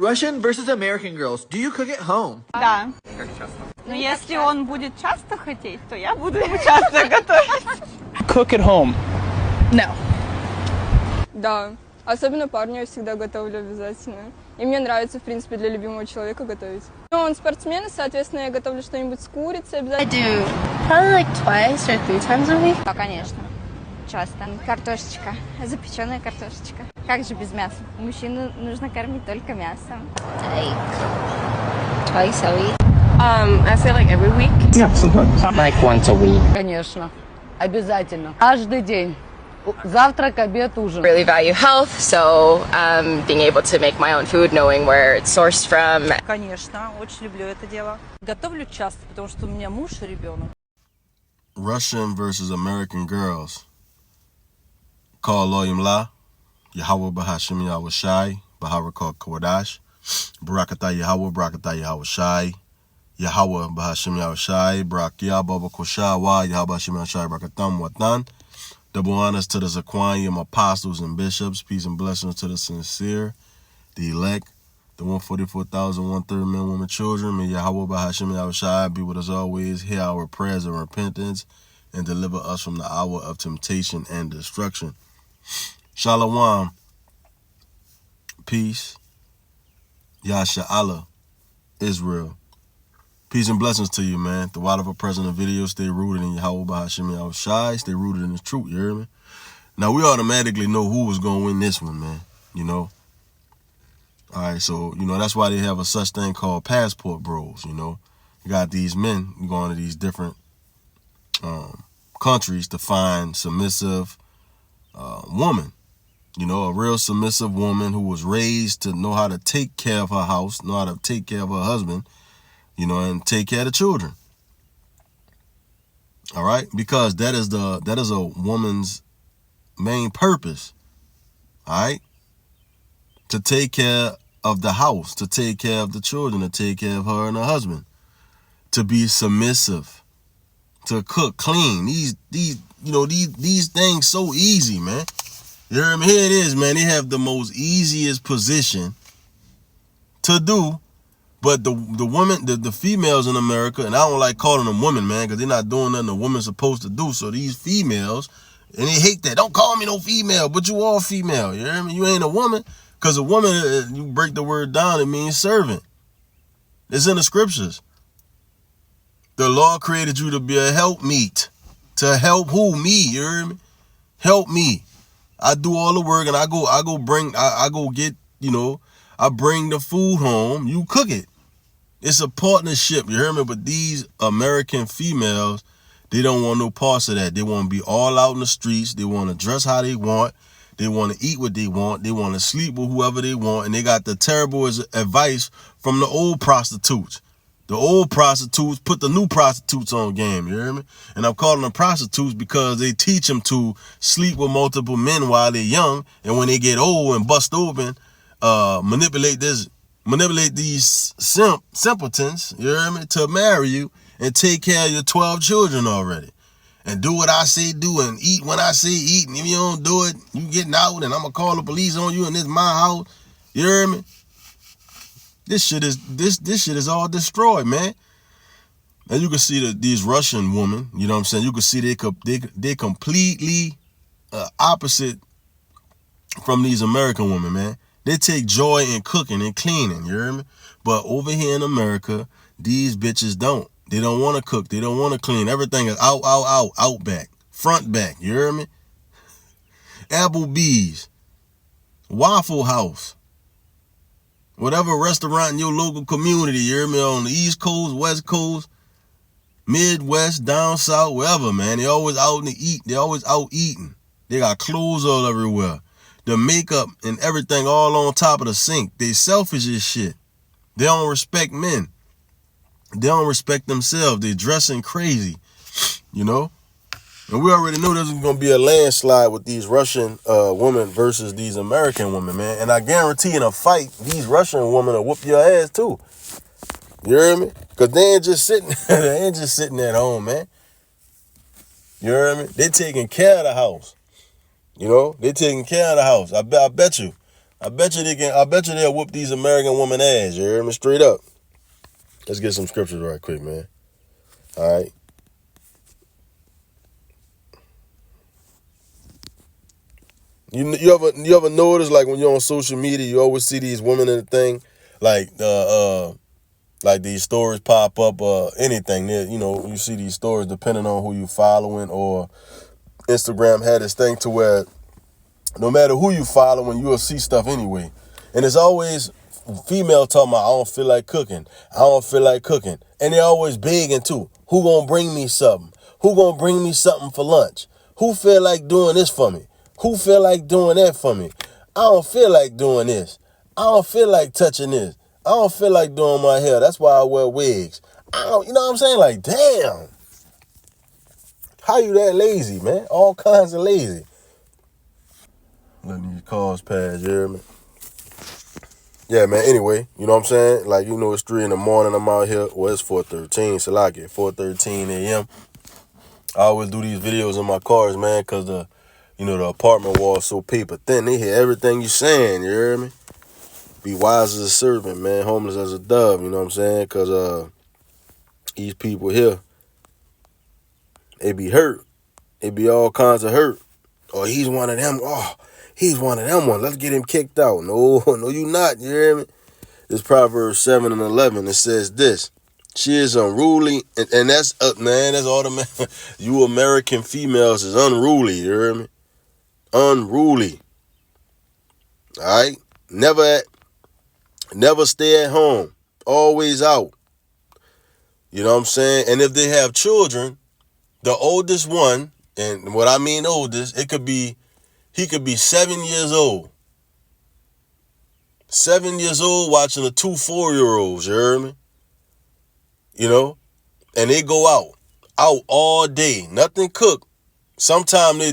Russian versus American girls. Do you cook at home? Да. Но если он будет часто хотеть, то я буду ему часто готовить. Cook at home. No. Да. Особенно парню я всегда готовлю обязательно. И мне нравится, в принципе, для любимого человека готовить. Ну, он спортсмен, и, соответственно, я готовлю что-нибудь с курицей обязательно. I do probably like twice or 3 times a week. Да, конечно. Часто. Картошечка. Запеченная картошечка. Как же без мяса? Мужчину нужно кормить только мясом. Like twice a week. I say like every week. Yeah, sometimes. Like once a week. Конечно. Обязательно. Каждый день. Завтрак, обед, ужин. Really value health, so being able to make my own food, knowing where it's sourced from. Конечно, очень люблю это дело. Готовлю часто, потому что у меня муж и ребенок. Russian versus American girls. Call Loyim La, Yahweh Bahashim Yahweh Shai, Baharakal Kawadash, Barakata Yahweh, Barakata Yahweh Shai, Yahweh Bahashim Yahweh Shai, Barakia Baba Koshawa, Yahweh Bahashim Yahweh Shai, Barakatam Watan. Double honors to the Zaquanium apostles and bishops. Peace and blessings to the sincere, the elect, the 144,000, one-third men, women, children. May Yahweh Bahashim Yahweh Shai be with us always, hear our prayers of repentance, and deliver us from the hour of temptation and destruction. Shalom, peace, Yasha Allah, Israel. Peace and blessings to you, man. The water for present video, stay rooted in Yahweh Bahashim Yahweh Shai, stay rooted in the truth, you hear me? Now, we automatically know who was going to win this one, man, you know? All right, so, you know, that's why they have a such thing called passport bros, you know? You got these men going to these different countries to find submissive woman, you know, a real submissive woman who was raised to know how to take care of her house, know how to take care of her husband, you know, and take care of the children. All right, because that is a woman's main purpose. All right, to take care of the house, to take care of the children, to take care of her and her husband, to be submissive, to cook, clean. These things so easy, man. You hear me? Here it is, man. They have the most easiest position to do. But the women, the females in America, and I don't like calling them women, man, because they're not doing nothing a woman's supposed to do. So these females, and they hate that. Don't call me no female, but you all female. You hear me? You ain't a woman. Because a woman, you break the word down, it means servant. It's in the scriptures. The Lord created you to be a helpmeet. To help who? Me. You hear me? Help me. I do all the work, and I go get, you know, I bring the food home, you cook it. It's a partnership, you hear me? But these American females, they don't want no parts of that. They want to be all out in the streets. They want to dress how they want. They want to eat what they want. They want to sleep with whoever they want. And they got the terrible advice from the old prostitutes. The old prostitutes put the new prostitutes on game, you hear me? And I'm calling them prostitutes because they teach them to sleep with multiple men while they're young. And when they get old and bust open, manipulate these simpletons, you hear me, to marry you and take care of your 12 children already. And do what I say do and eat when I say eat. And if you don't do it, you getting out and I'm going to call the police on you and this is my house. You hear me? This shit is all destroyed, man. And you can see these Russian women, you know what I'm saying? You can see they completely opposite from these American women, man. They take joy in cooking and cleaning, you hear me? But over here in America, these bitches don't. They don't want to cook. They don't want to clean. Everything is out back, front back, you hear me? Applebee's, Waffle House, whatever restaurant in your local community, you hear me, on the East Coast, West Coast, Midwest, down south, wherever, man. They always out to eat. They always out eating. They got clothes all everywhere. The makeup and everything all on top of the sink. They selfish as shit. They don't respect men. They don't respect themselves. They dressing crazy, you know? And we already knew this was going to be a landslide with these Russian women versus these American women, man. And I guarantee in a fight, these Russian women will whoop your ass too. You hear me? Because they ain't just sitting at home, man. You hear me? They taking care of the house. You know, they taking care of the house. I bet you. I bet you they'll whoop these American women ass. You hear me? Straight up. Let's get some scriptures right quick, man. All right. You ever notice, like, when you're on social media, you always see these women in the thing, like these stories pop up or anything. You know, you see these stories depending on who you following, or Instagram had this thing to where no matter who you following, you'll see stuff anyway. And it's always female talking about, I don't feel like cooking. I don't feel like cooking. And they're always begging too. Who gonna bring me something? Who gonna bring me something for lunch? Who feel like doing this for me? Who feel like doing that for me? I don't feel like doing this. I don't feel like touching this. I don't feel like doing my hair. That's why I wear wigs. You know what I'm saying? Like, damn. How you that lazy, man? All kinds of lazy. Letting these cars pass, you hear me? Yeah, man, anyway, you know what I'm saying? Like, you know, it's 3 in the morning. I'm out here. Well, it's 4:13, so like it, 4:13 a.m. I always do these videos in my cars, man, because the apartment wall is so paper thin. They hear everything you saying, you hear me? Be wise as a serpent, man. Homeless as a dove, you know what I'm saying? Because these people here, they be hurt. They be all kinds of hurt. Oh, he's one of them. Oh, he's one of them one. Let's get him kicked out. No, you not, you hear me? It's Proverbs 7 and 11. It says this. She is unruly, and that's, man, that's all the you American females is unruly, you hear me? Unruly. All right? Never stay at home. Always out. You know what I'm saying? And if they have children, the oldest one, and what I mean oldest, he could be 7 years old. 7 years old watching the 2 4-year-olds, you hear me? You know? And they go out all day. Nothing cooked. Sometimes they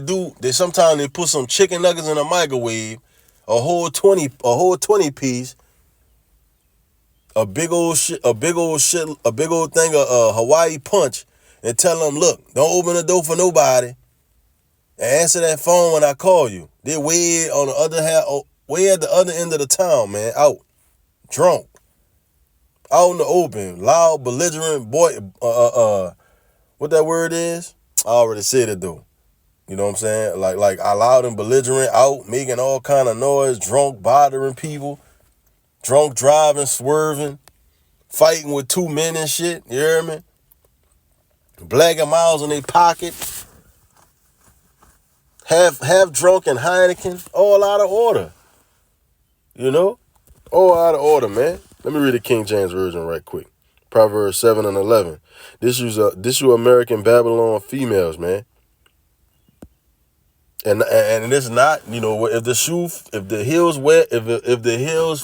put some chicken nuggets in a microwave, a whole 20 piece, a big old thing of Hawaii punch, and tell them, look, don't open the door for nobody, and answer that phone when I call you. They're way on the other way at the other end of the town, man, out, drunk, out in the open, loud, belligerent, boy, what that word is? I already said it though. You know what I'm saying? Like loud and belligerent, out, making all kind of noise, drunk, bothering people, drunk driving, swerving, fighting with 2 men and shit, you hear me? Blagging miles in their pocket, half drunk and Heineken, all out of order. You know? All out of order, man. Let me read the King James Version right quick. Proverbs 7 and 11. This you American Babylon females, man. And it's not, you know, if the heels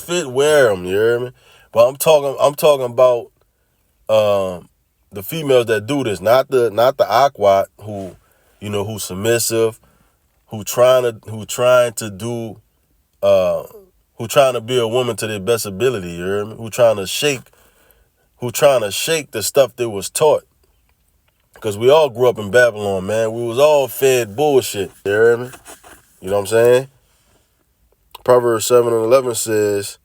fit, wear them, you hear me? But I'm talking about the females that do this, not the aquat who's submissive, who trying to be a woman to their best ability, you hear me? Who trying to shake the stuff they was taught. Because we all grew up in Babylon, man. We was all fed bullshit, you hear me? You know what I'm saying? Proverbs 7 and 11 says,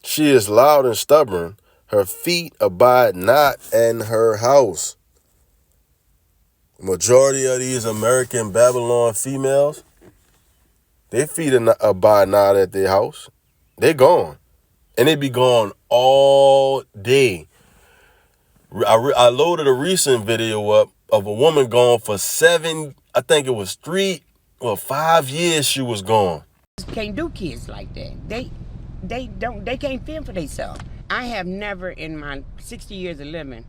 she is loud and stubborn. Her feet abide not in her house. Majority of these American Babylon females, their feet abide not at their house. They gone. And they be gone all day. I loaded a recent video up of a woman gone for 7, I think it was 3 or 5 years she was gone. Can't do kids like that. They can't fend for themselves. I have never in my 60 years of living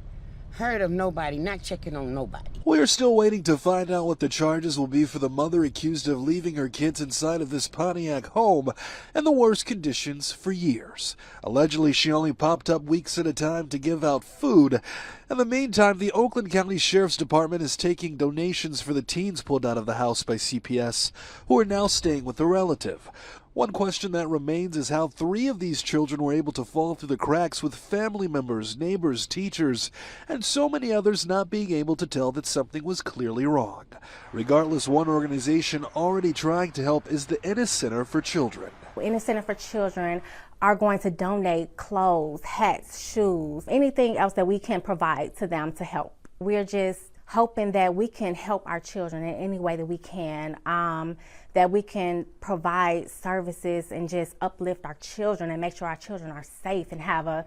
heard of nobody not checking on nobody. We are still waiting to find out what the charges will be for the mother accused of leaving her kids inside of this Pontiac home in the worst conditions for years. Allegedly, she only popped up weeks at a time to give out food. In the meantime, the Oakland County Sheriff's Department is taking donations for the teens pulled out of the house by CPS, who are now staying with a relative. One question that remains is how 3 of these children were able to fall through the cracks with family members, neighbors, teachers, and so many others not being able to tell that something was clearly wrong. Regardless, one organization already trying to help is the Ennis Center for Children. Ennis Center for Children are going to donate clothes, hats, shoes, anything else that we can provide to them to help. We're just hoping that we can help our children in any way that we can, that we can provide services and just uplift our children and make sure our children are safe and have a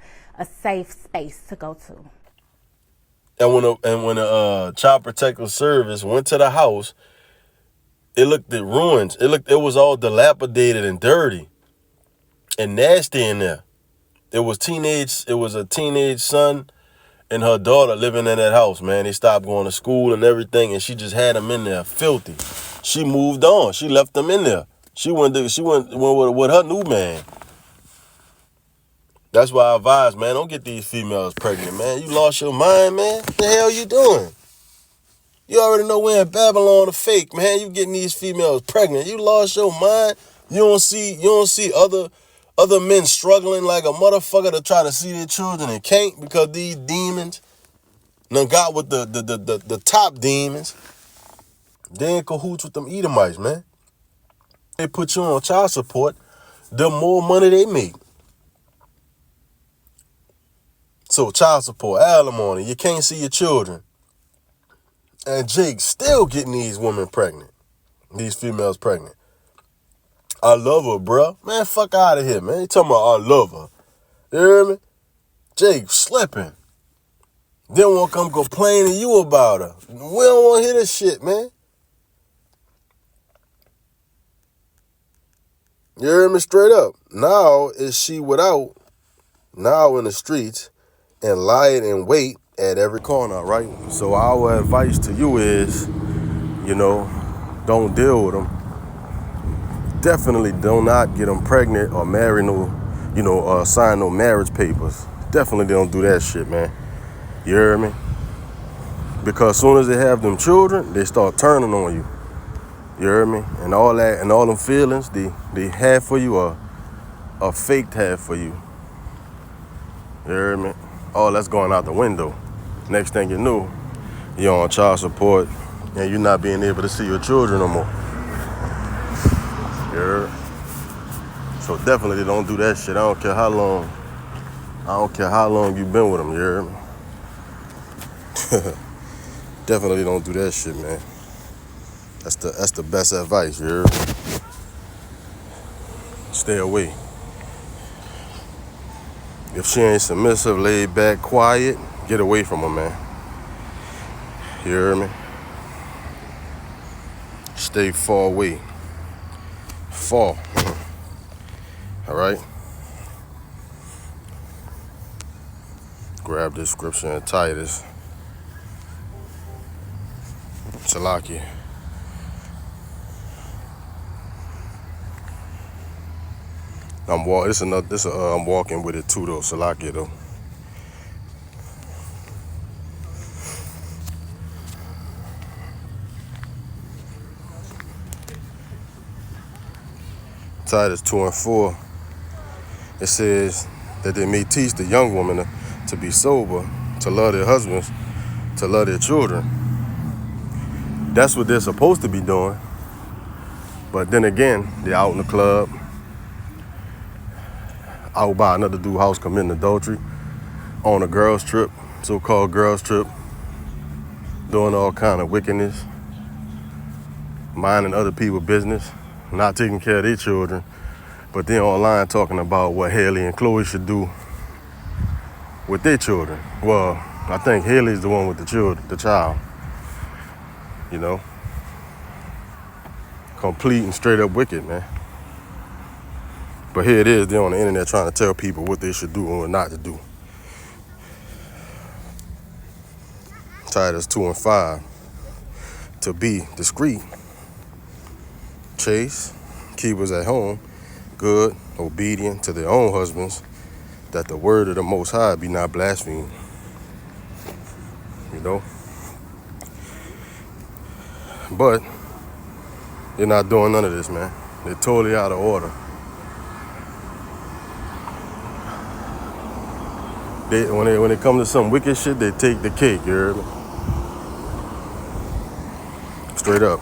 safe space to go to. And when a Child Protective Service went to the house, it looked at ruins. It was all dilapidated and dirty and nasty in there. It was a teenage son and her daughter living in that house, man. They stopped going to school and everything, and she just had them in there filthy. She moved on. She left them in there. She went with her new man. That's why I advise, man, don't get these females pregnant, man. You lost your mind, man. What the hell you doing? You already know we're in Babylon the fake, man. You getting these females pregnant. You lost your mind. You don't see other men struggling like a motherfucker to try to see their children and can't because these demons done got with the top demons. They in cahoots with them Edomites, man. They put you on child support, the more money they make. So child support, alimony, you can't see your children. And Jake still getting these women pregnant, these females pregnant. I love her, bruh. Man, fuck out of here, man. You talking about I love her. You hear me? Jake slipping. Then won't come complain to you about her. We don't want to hear this shit, man. You hear me straight up? Now is she without, now in the streets, and lying in wait at every corner, right? So our advice to you is, don't deal with them. Definitely do not get them pregnant or marry sign no marriage papers. Definitely don't do that shit, man. You hear me? Because as soon as they have them children, they start turning on you. You hear me? And all that, and all them feelings they have for you are faked have for you. You hear me? All that's going out the window. Next thing you know, you're on child support and you're not being able to see your children no more. You heard? So definitely don't do that shit. I don't care how long you've been with them, you heard me? Definitely don't do that shit, man. That's the best advice, you heard? Stay away. If she ain't submissive, laid back, quiet, get away from her, man. You hear me? Stay far away. Far. All right? Grab this scripture in Titus. Salakia. I'm walking with it too, though. Salakia, though. Titus 2:4. It says that they may teach the young women to be sober, to love their husbands, to love their children. That's what they're supposed to be doing. But then again, they're out in the club, out by another dude's house committing adultery, on a girls trip, so-called girls trip, doing all kind of wickedness, minding other people's business, not taking care of their children, but then online talking about what Haley and Chloe should do with their children. Well, I think Haley's the one with the child, complete and straight up wicked, man. But here it is, they're on the internet trying to tell people what they should do and what not to do. Titus 2:5, to be discreet, chaste, keepers at home, good, obedient to their own husbands, that the word of the Most High be not blasphemed. But they're not doing none of this, man. They're totally out of order. when it comes to some wicked shit, they take the cake, you heard me? Straight up.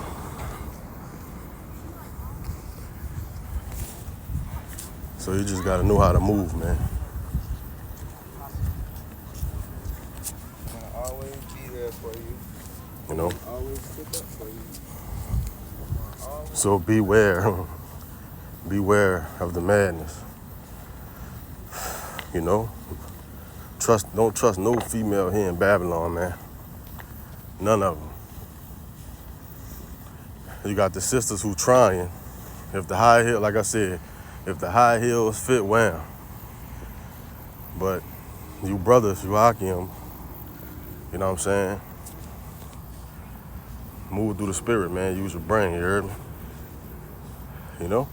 So you just gotta know how to move, man. I'll always be there for you. You know? Always stick up for you. So beware. Beware of the madness. You know? Don't trust no female here in Babylon, man. None of them. You got the sisters who trying. If the high heel, like I said, if the high heels fit, wham. But you brothers, you Hakim, you know what I'm saying? Move through the spirit, man. Use your brain, you heard me? You know?